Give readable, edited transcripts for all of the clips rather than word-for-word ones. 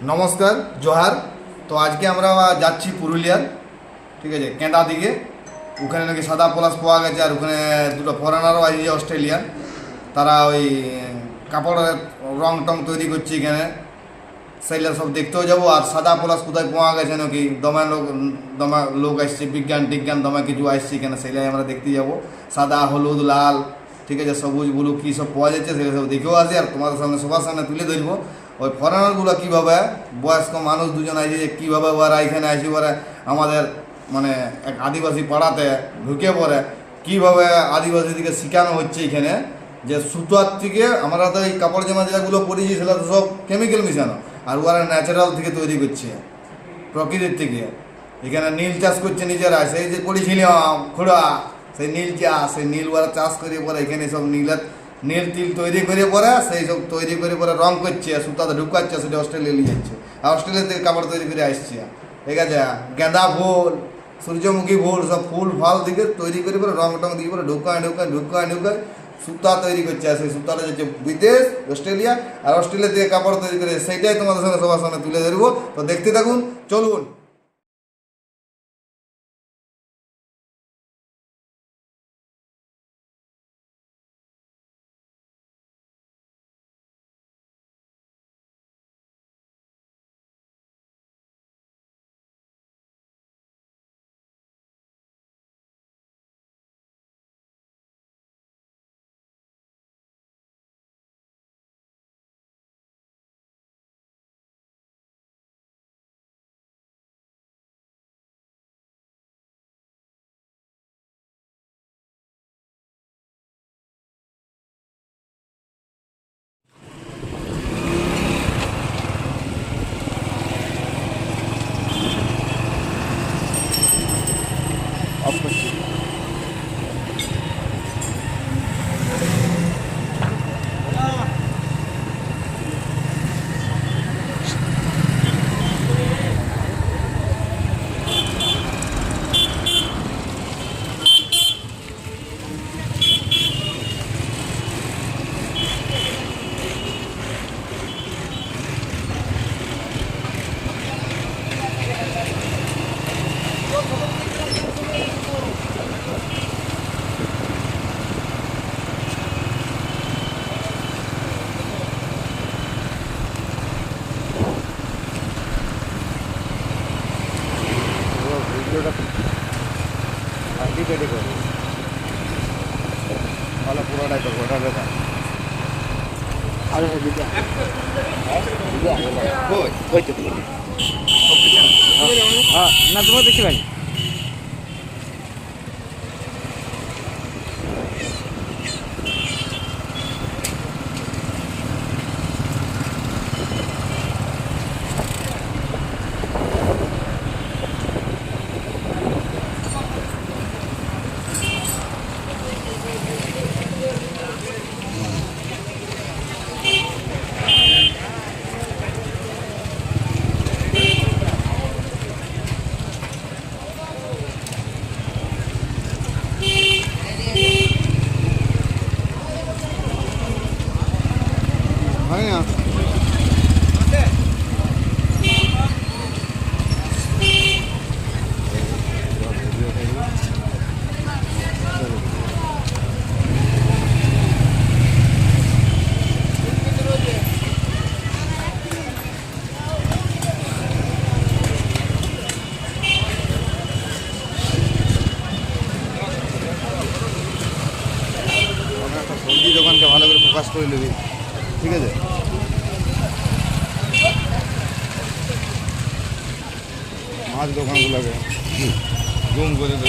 নমস্কার, জোহার। তো আজকে আমরা যাচ্ছি পুরুলিয়ার, ঠিক আছে, কেন্ডা দিকে। ওখানে নাকি সাদা পলাশ পাওয়া গেছে, আর ওখানে দুটো ফরেনারও আছে অস্ট্রেলিয়ান। তারা ওই কাপড়ের রং টং তৈরি করছে এখানে, সেইগুলো সব দেখতেও যাবো। আর সাদা পলাশ কোথায় পাওয়া গেছে নাকি, দমা লোক আসছে, বিজ্ঞান টিজ্ঞান দমা কিছু আসছে এখানে, সেইগুলাই আমরা দেখতে যাবো। সাদা, হলুদ, লাল, ঠিক আছে, সবুজ, ব্লু কী সব পাওয়া যাচ্ছে সেগুলো সব দেখেও আসি, আর তোমাদের সামনে সবার সামনে তুলে ধরবো। ওই ফরেনারগুলো কীভাবে, বয়স্ক মানুষ দুজন আছে যে কীভাবে ওরা এখানে আসি, ওরা আমাদের মানে এক আদিবাসী পাড়াতে ঢুকে পড়ে, কীভাবে আদিবাসীদেরকে শেখানো হচ্ছে এখানে যে সুতার থেকে আমরা তো এই কাপড় জামা যেগুলো পরেছি সেটা তো সব কেমিক্যাল মিশানো, আর ওরা ন্যাচারাল থেকে তৈরি করছে, প্রকৃতির থেকে। এখানে নীল চাষ করছে নিজেরা, সেই যে করেছিলাম খোড়া, সেই নীল চাষ, সেই নীল ওরা চাষ করে পরে এখানে সব নীল তিল তৈরি করে পরে সেই সব তৈরি করে পরে রং করছে, সুতাতে ঢুকাচ্ছে, সেটা অস্ট্রেলিয়া নিয়ে যাচ্ছে, আর অস্ট্রেলিয়া থেকে কাপড় তৈরি করে আসছে, ঠিক আছে। গাঁদা ফুল, সূর্যমুখী ফুল, সব ফুল ফাল দিকে তৈরি করে পরে রং টং দিয়ে পরে ঢুকায় সুতা তৈরি করছে, আর সেই সুতাটা যাচ্ছে বিদেশ, অস্ট্রেলিয়া, আর অস্ট্রেলিয়া থেকে কাপড় তৈরি করে, সেইটাই তোমাদের সঙ্গে সবার সামনে তুলে ধরবো। তো দেখতে থাকুন, চলুন। অফ করছি। ভিডিওটা আগে কেটে করো, তাহলে পুরোটাই করবো, ওটা দেখা আরে ভিডিও হ্যাঁ না তোমার দেখি ভাই। হয় না সবজি দোকানকে ভালো করে ফোকাস করে নেবি, ঠিক আছে। মাছ দোকানগুলোকে জুম করে দেবে।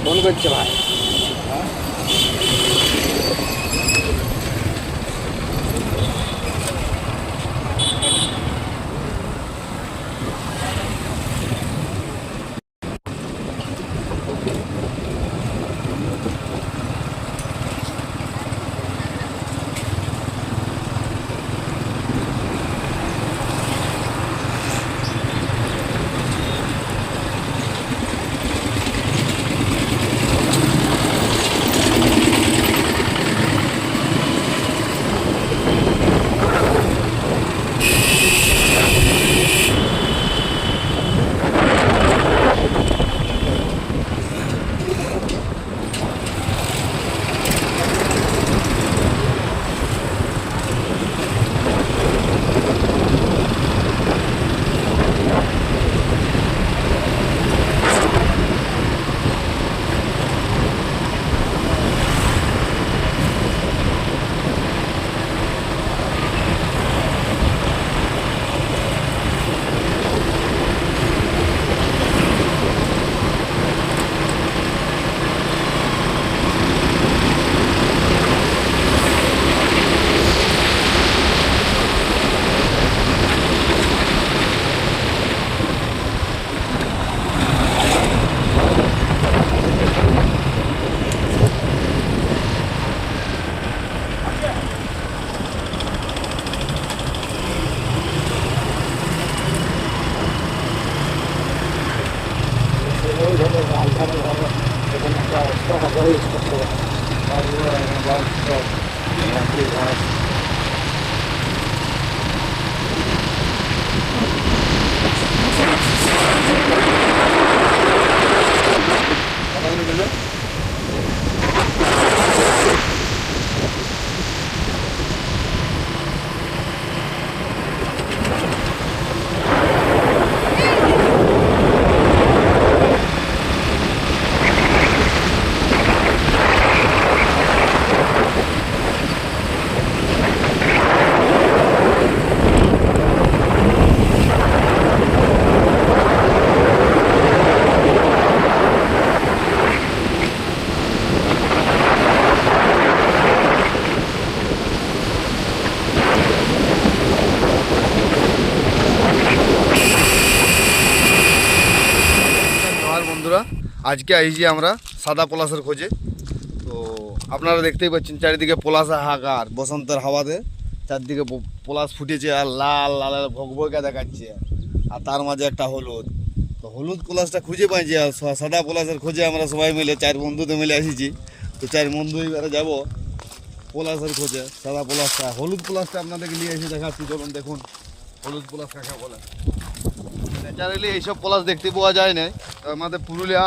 ফোন করছে ভাই। আজকে আইছি আমরা সাদা পলাশের খোঁজে। তো আপনারা দেখতেই পাচ্ছেন চারিদিকে পলাশে হাহাকার, বসন্তের হাওয়াতে চারদিকে পলাশ ফুটেছে আর লাল লাল ভগভগা দেখাচ্ছে, আর তার মাঝে একটা হলুদ। তো হলুদ পলাশটা খুঁজে পাইছি, আর সাদা পলাশের খোঁজে আমরা সবাই মিলে 4 বন্ধুতে মিলে এসেছি। তো 4 বন্ধু এবারে যাবো পলাশের খোঁজে সাদা পলাশটা। হলুদ পলাশটা আপনাদেরকে নিয়ে এসে দেখাচ্ছি, চলুন দেখুন হলুদ পলাশ কাকে বলে। ন্যাচারালি এইসব পলাশ দেখতে পাওয়া যায় না আমাদের পুরুলিয়া।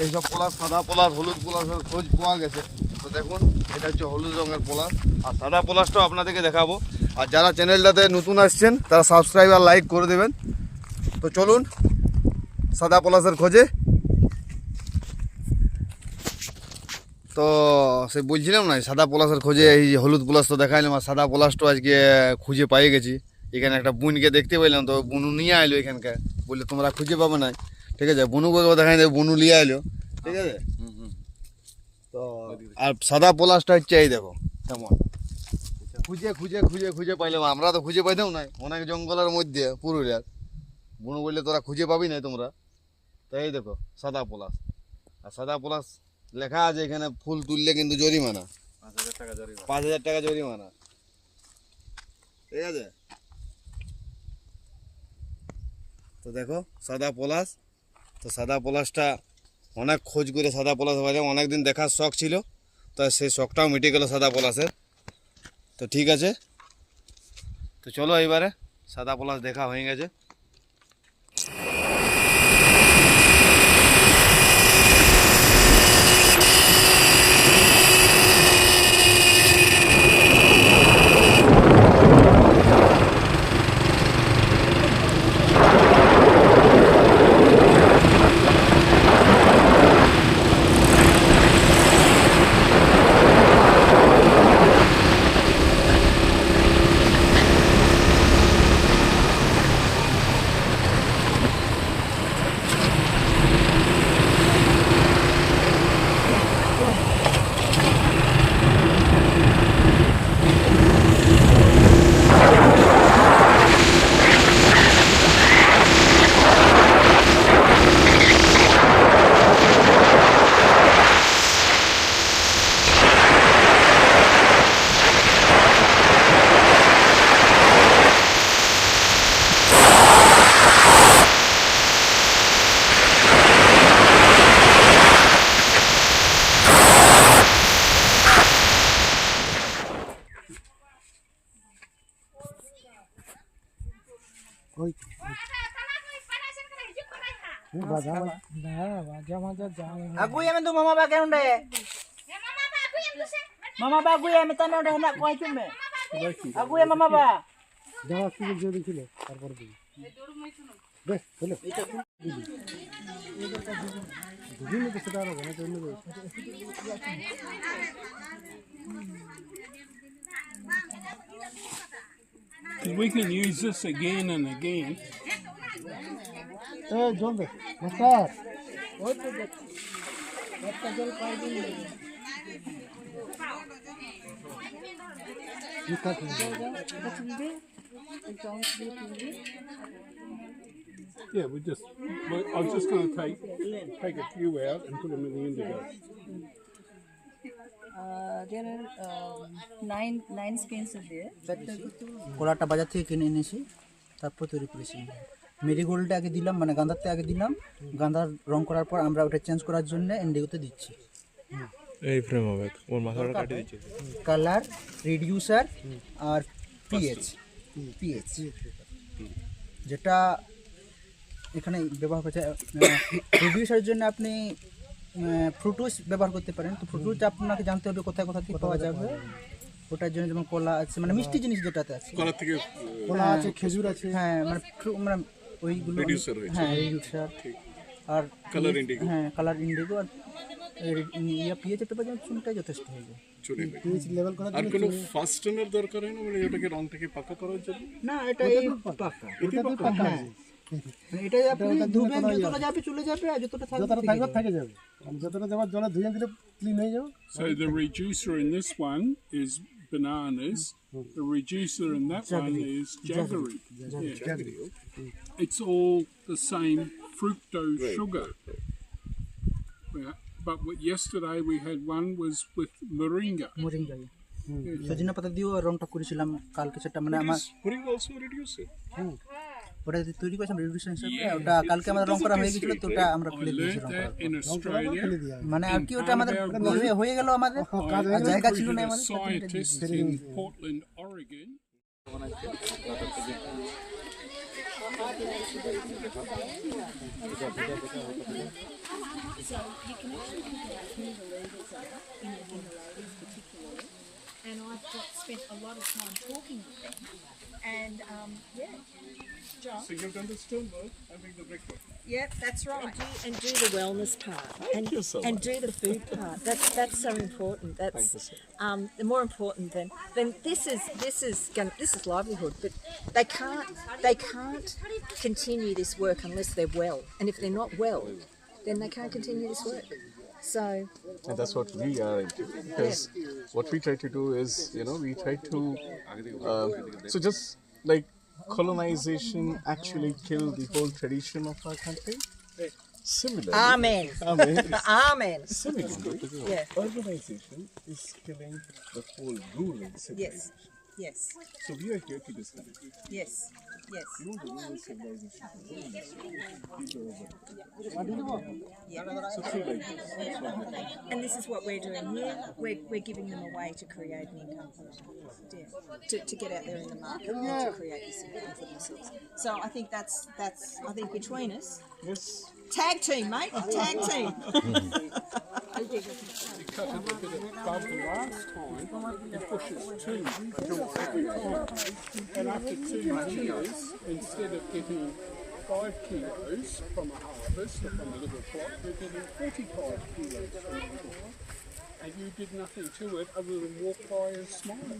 এইসব পলাশ, সাদা পলাশ, হলুদ পলাশের খোঁজ পাওয়া গেছে। তো দেখুন এটা হচ্ছে হলুদ রঙের পলাশ, আর সাদা পলাশটাও আপনাদেরকে দেখাবো। আর যারা চ্যানেলটাতে নতুন আসছেন তারা সাবস্ক্রাইব আর লাইক করে দেবেন। তো চলুন সাদা পলাশের খোঁজে। তো সে বলছিলাম না সাদা পলাশের খোঁজে এই হলুদ পলাশ তো দেখাইলাম, আর সাদা পলাশটা আজকে খুঁজে পাই গেছি। এখানে একটা বুনকে দেখতে পাইলাম, তো বুনু নিয়ে আইলো এখানকার, বললে তোমরা খুঁজে পাবে না, ঠিক আছে। বুনুকে দেখাই দেবে, বুনু নিয়ে আইলো, ঠিক আছে। তো আর সাদা পলাশটা হচ্ছে এই দেখো কেমন খুঁজে খুঁজে খুঁজে খুঁজে পাইলাম। আমরা তো খুঁজে পাইতাম না, অনেক জঙ্গলের মধ্যে পুরুলিয়ার। বুনু বললে তোরা খুঁজে পাবি না তোমরা। তো এই দেখো সাদা পলাশ, আর সাদা পলাশ লেখা আছে এখানে ফুল তুললে কিন্তু জরিমানা 5,000 টাকা জরিমানা, 5,000 টাকা জরিমানা, ঠিক আছে। তো দেখো সাদা পলাশ, তো সাদা পলাশটা অনেক খোঁজ করে সাদা পলাশ পাইলাম। অনেকদিন দেখার শখ ছিল, তো সেই শখটাও মিটে গেল সাদা পলাশের। তো ঠিক আছে, তো চলো এবারে সাদা পলাশ দেখা হয়ে গেছে। Aku yang itu mama pakai unde. Mama ba aku yang minta unde nak kau itu me. Aku yang mama ba. যাওয়া সুযোগ যদি ছিল তারপরে দিবি বেশ চলো দুদিন তো সেটা হবে না জন্য We can use this again and again. এই জল দে নমস্কার Yeah, I was just going to take a few out and put them in the indigo. There are nine skins are there. কোলাটা বাজার থেকে কিনে এনেছি, তারপর তৈরি করেছি। মেরিগোল্ডটা আগে দিলাম, মানে গাঁদাতে আগে দিলাম, গাঁদার রং করার পর আমরা ওটা চেঞ্জ করার জন্য ইন্ডিগোতে দিচ্ছি। এই ফ্রেম হবে ওর মাথাটা কাটে দিচ্ছি। কালার রিডিউসার আর পিএইচ যেটা এখানে ব্যবহার করছে। রিডিউসারের জন্য আপনি ফ্রুটুস ব্যবহার করতে পারেন। তো ফ্রুটুসটা আপনাকে জানতে হবে কোথায় কোথা থেকে পাওয়া যাবে। ওটার জন্য যেমন কলা আছে, মানে মিষ্টি জিনিস যেটাতে আছে, কলা থেকে কলা আছে, খেজুর আছে, হ্যাঁ মানে মানে ওইগুলো, হ্যাঁ রিডিউসার আর কালার ইন্ডিগো, হ্যাঁ কালার ইন্ডিগো আর পিএইচ একটা বাজে চুনটাই যথেষ্ট হয়ে যায়। পিএইচ লেভেল করার আর জন্য কোনো ফাস্টেনার দরকার হয় না, মানে এটাকে রংটাকে পাকা করার জন্য? না, এটা এই পাকা, এটা পাকা আছে। মানে এটা আপনি ধুবেন, যতটা যাবে চলে যাবে, আর যতটা যতটা থাকবে থেকে যাবে, আর যতটা যাবে জলে ধুয়ে দিলে ক্লিন হয়ে যাবে। So the reducer in this one is bananas. The reducer in that one is jaggery. Yeah. It's all the same fructose sugar. But yesterday we had one was with moringa. Moringa সজিনা পাতা দিয়েও রংটা করেছিলাম কালকে, সেটা মানে আমার Moringa also reduce it. ওটা যদি তৈরি করেছিলাম রিডিউশন হিসেবে, ওটা কালকে আমাদের রং করা হয়ে গেছিলো, তো ওটা আমরা I ফেলে দিয়েছি রং learned করা। that in Australia. মানে আর কি ওটা আমাদের হয়ে গেল, আমাদের আর জায়গা ছিল না A আমাদের। scientist in Portland, Oregon. And I've spent a lot of time talking with them. And yeah, John. So you've done the still work, having the breakfast. Yeah, that's right. And do the wellness part and do the food part. That's so important. That's the more important than this is livelihood. But they can't continue this work unless they're well. And if they're not well, then they can't continue this work. So And that's what we are into. Because what we try to do is, we try to. So just like colonization actually killed the whole tradition of our country. Similarly, Amen. Amen. Amen. Similarly, Yeah. urbanization is killing the whole rural civilization. Yes. So we are here to discuss. Yes. Yes. The rural civilization. So feel like this. And this is what we're doing here. We're giving them a way to create an income for them. Yeah. To get out there in the market and to create this income for themselves. So I think that's I think between us. Yes. Tag team, mate. Tag team. We cut it a bit above the last time. He pushes 2 every time. And after 2 years, instead of getting 5 kilos from a harvest or from a little plot, you're getting 45 kilos from a little plot. And you did nothing to it other than walk by and smile.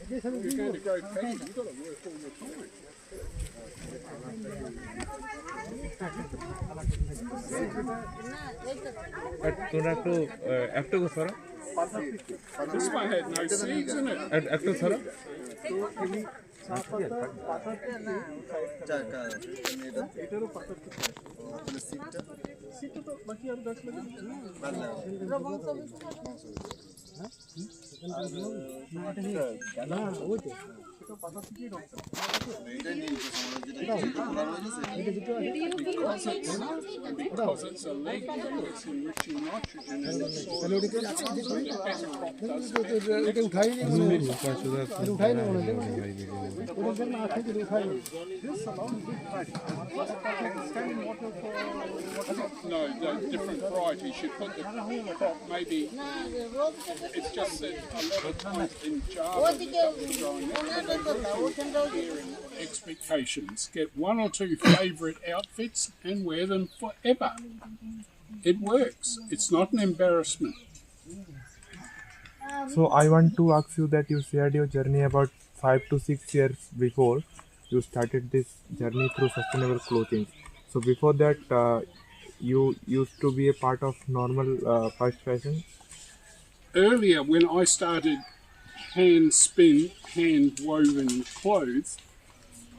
You're going to grow fatty, you've got to work all the time. তোমরা একটু সরো, This one had no seeds in it. একটু সরো। Because it's a legume, it's enriching nitrogen in the soil. So the better crop does have. এটা উঠাই নি মনে হয়, এটা উঠাই নি মনে হয়, ওটার জন্য আছে যে উঠাই নি। No, different varieties. You put the crop maybe. It's just that a lot of times in Java, the growing here in expectations, get 1 or 2 favourite outfits and wear them forever. It works. It's not an embarrassment. So I want to ask you that you shared your journey about 5 to 6 years before you started this journey through sustainable clothing. So before that, you used to be a part of normal fast fashion. Earlier, when I started hand spin, hand woven clothes,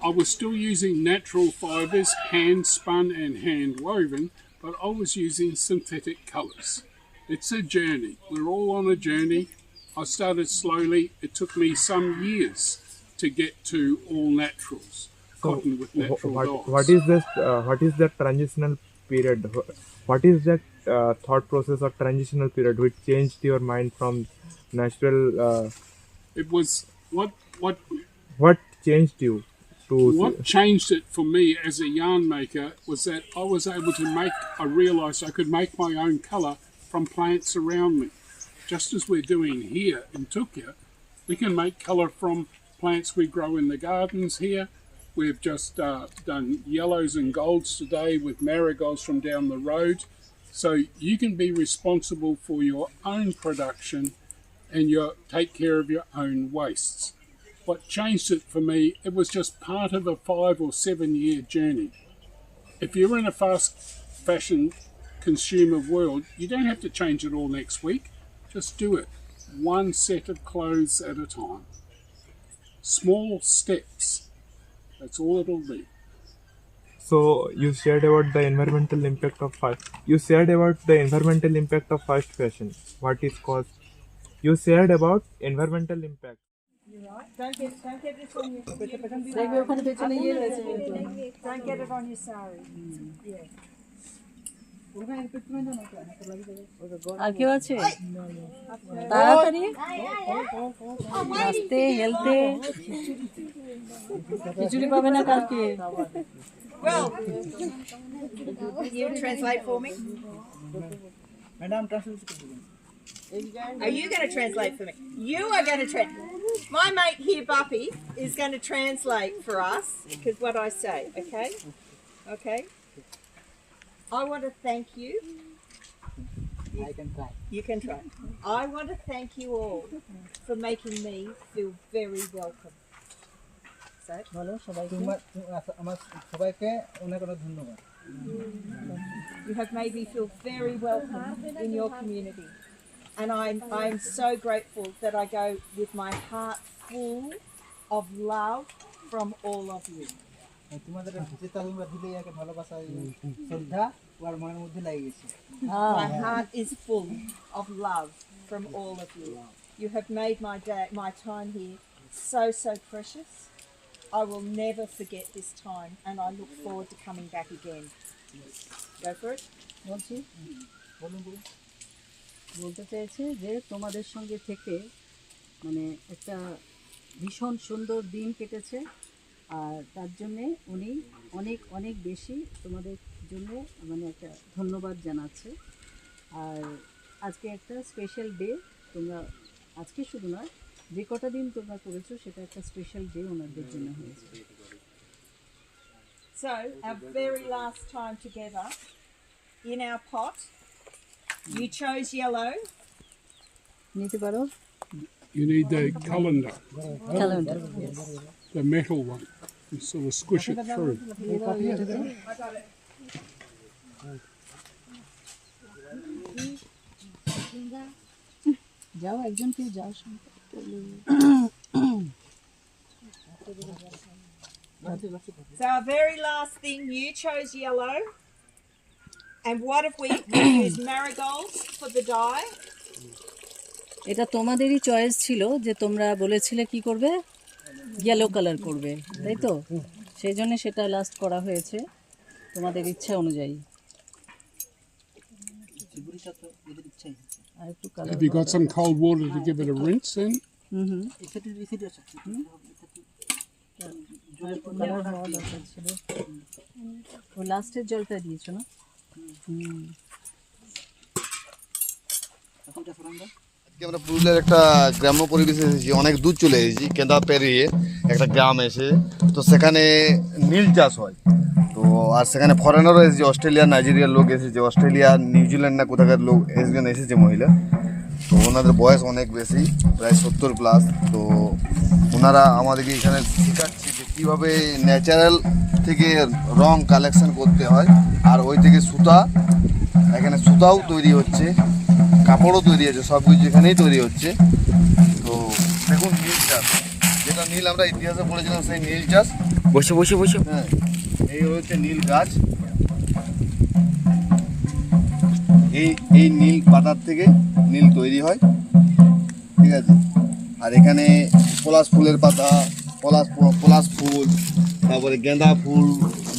I was still using natural fibres, hand spun and hand woven, but I was using synthetic colours. It's a journey. We're all on a journey. I started slowly. It took me some years to get to all naturals, cotton with natural dyes. What is that transitional period? What is that thought process or transitional period which changed your mind from natural? It was What changed you to? What changed it for me as a yarn maker was that I was able to I realised I could make my own colour from plants around me. Just as we're doing here in Tukia, we can make colour from plants we grow in the gardens here. We've just done yellows and golds today with marigolds from down the road. So you can be responsible for your own production and take care of your own wastes. What changed it for me, it was just part of a 5 or 7 year journey. If you're in a fast fashion consumer world, you don't have to change it all next week. Just do it. One set of clothes at a time. Small steps. That's all it'll be. So you shared about the environmental impact of fast. You shared about the environmental impact of fast fashion. What is caused? You shared about environmental impact. Don't get this on your Don't get it on your sari. Yeah. আর কেউ আছে তাড়াতাড়ি আস্তে হেলতে খিচুড়ি পাবে না কালকে Well, you translate for me? Madam translate Are you going to translate for me? You are going to translate. My mate here, Buffy, is going to translate for us because what I say, okay? Okay? I want to thank you. I can try. You can try. I want to thank you all for making me feel very welcome. So, বলো সবাইকে আমার সবাইকে অনেক অনেক ধন্যবাদ you have made me feel very welcome in your community. And I'm so grateful that I go with my heart full of love from all of you. তোমাদের যেটা তোমরা দিলে একে ভালোবাসা শ্রদ্ধা আর মনের মধ্যে লাগে গেছে My heart is full of love from all of you. You have made my time here so precious. I will never forget this time and I look forward to coming back again. Go for it. বলছি বলুন বলুন বলতে চেয়েছে যে তোমাদের সঙ্গে থেকে মানে একটা ভীষণ সুন্দর দিন কেটেছে আর তার জন্যে উনি অনেক অনেক বেশি তোমাদের জন্য মানে একটা ধন্যবাদ জানাচ্ছে আর আজকে একটা স্পেশাল ডে তোমরা আজকে শুধু নয় যে কটা দিন তোমরা করেছো সেটা একটা স্পেশাল ডে ওনাদের জন্য হয়েছে So, our very last time together in our pot, you chose yellow. নিতে পারো You need the colander, calendar the metal one. You sort of squish it through. যাও একজন কেউ যাও So, our very last thing, you chose yellow. And what if we use marigolds for the dye? এটা তোমাদেরই choice ছিল যে তোমরা বলেছিলে কি করবে ইয়েলো কালার করবে তাই তো সেই জন্য সেটা লাস্ট করা হয়েছে তোমাদের ইচ্ছা অনুযায়ী আর একটু colour Have you got some cold water to give it a rinse in? Colour হওয়া দরকার ছিল ও লাস্টের জলটা দিয়েছো না আজকে আমরা পুরুলিয়ার একটা গ্রাম্য পরিবেশে এসেছি অনেক দূর চলে এসেছি কেন্দা পেরিয়ে একটা গ্রাম এসে তো সেখানে নীল চাষ হয় তো আর সেখানে ফরেনারও এসেছে অস্ট্রেলিয়া নাইজেরিয়ার লোক এসেছে অস্ট্রেলিয়া নিউজিল্যান্ড না কোথাকার লোক একজন এসেছে মহিলা তো ওনাদের বয়স অনেক বেশি প্রায় 70+ তো ওনারা আমাদেরকে এখানে শেখাচ্ছে যে কীভাবে ন্যাচারাল থেকে রং কালেকশন করতে হয় আর ওই থেকে সুতা এখানে সুতাও তৈরি হচ্ছে কাপড়ও তৈরি হচ্ছে সব কিছু এখানেই তৈরি হচ্ছে তো দেখুন নীল চাষ যেটা নীল আমরা ইতিহাসে পড়েছিলাম সেই নীল চাষ বসে বসে বসে হ্যাঁ এই হচ্ছে নীল গাছ এই নীল পাতার থেকে নীল তৈরি হয় ঠিক আছে আর এখানে পলাশ ফুলের পাতা পলাশ ফুল তারপরে গাঁদা ফুল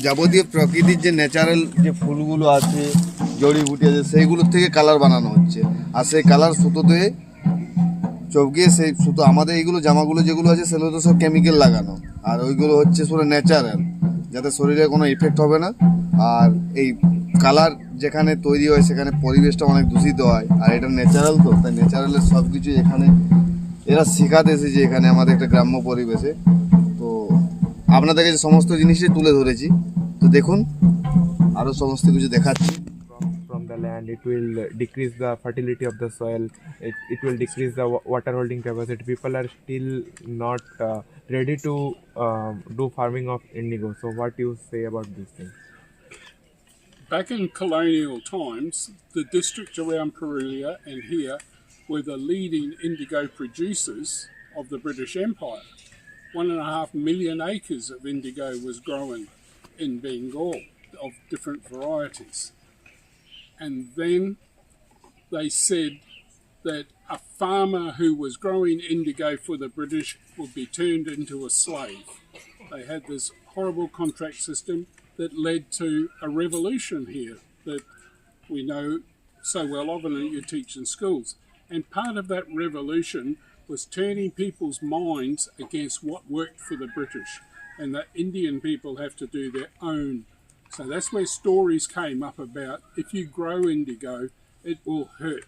যাবতীয় প্রকৃতির যে ন্যাচারাল যে ফুলগুলো আছে জড়িবুটি আছে সেইগুলোর থেকে কালার বানানো হচ্ছে আর সেই কালার সুতোতে চৌকিয়ে সেই সুতো আমাদের এইগুলো জামাগুলো যেগুলো আছে সেগুলো তো সব কেমিক্যাল লাগানো আর ওইগুলো হচ্ছে পুরো ন্যাচারাল যাতে শরীরে কোনো ইফেক্ট হবে না আর এই কালার যেখানে তৈরি হয় সেখানে পরিবেশটা অনেক দূষিত হয় আর এটা ন্যাচারাল তো তাই ন্যাচারালের সব কিছু এখানে এরা শেখাতে এসেছে এখানে আমাদের একটা গ্রাম্য পরিবেশে তো আপনাদেরকে যে সমস্ত জিনিসই তুলে ধরেছি তো দেখুন আরও সমস্ত কিছু দেখাচ্ছি From the land, it will decrease the fertility of the soil. It will decrease the water holding capacity. People are still not ready to do farming of indigo. So, what do you say about this thing? Back in colonial times, the districts around Purulia and here were the leading indigo producers of the British Empire. 1.5 million acres of indigo was growing in Bengal of different varieties. And then they said that a farmer who was growing indigo for the British would be turned into a slave. They had this horrible contract system that led to a revolution here that we know so well of and that you teach in schools. And part of that revolution was turning people's minds against what worked for the British, and that Indian people have to do their own. So that's where stories came up about if you grow indigo, it will hurt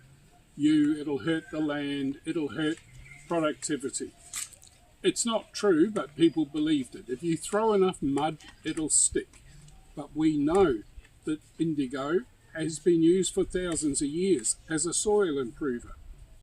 you, it'll hurt the land, it'll hurt productivity. It's not true, but people believed it. If you throw enough mud, it'll stick. But we know that indigo has been used for thousands of years as a soil improver.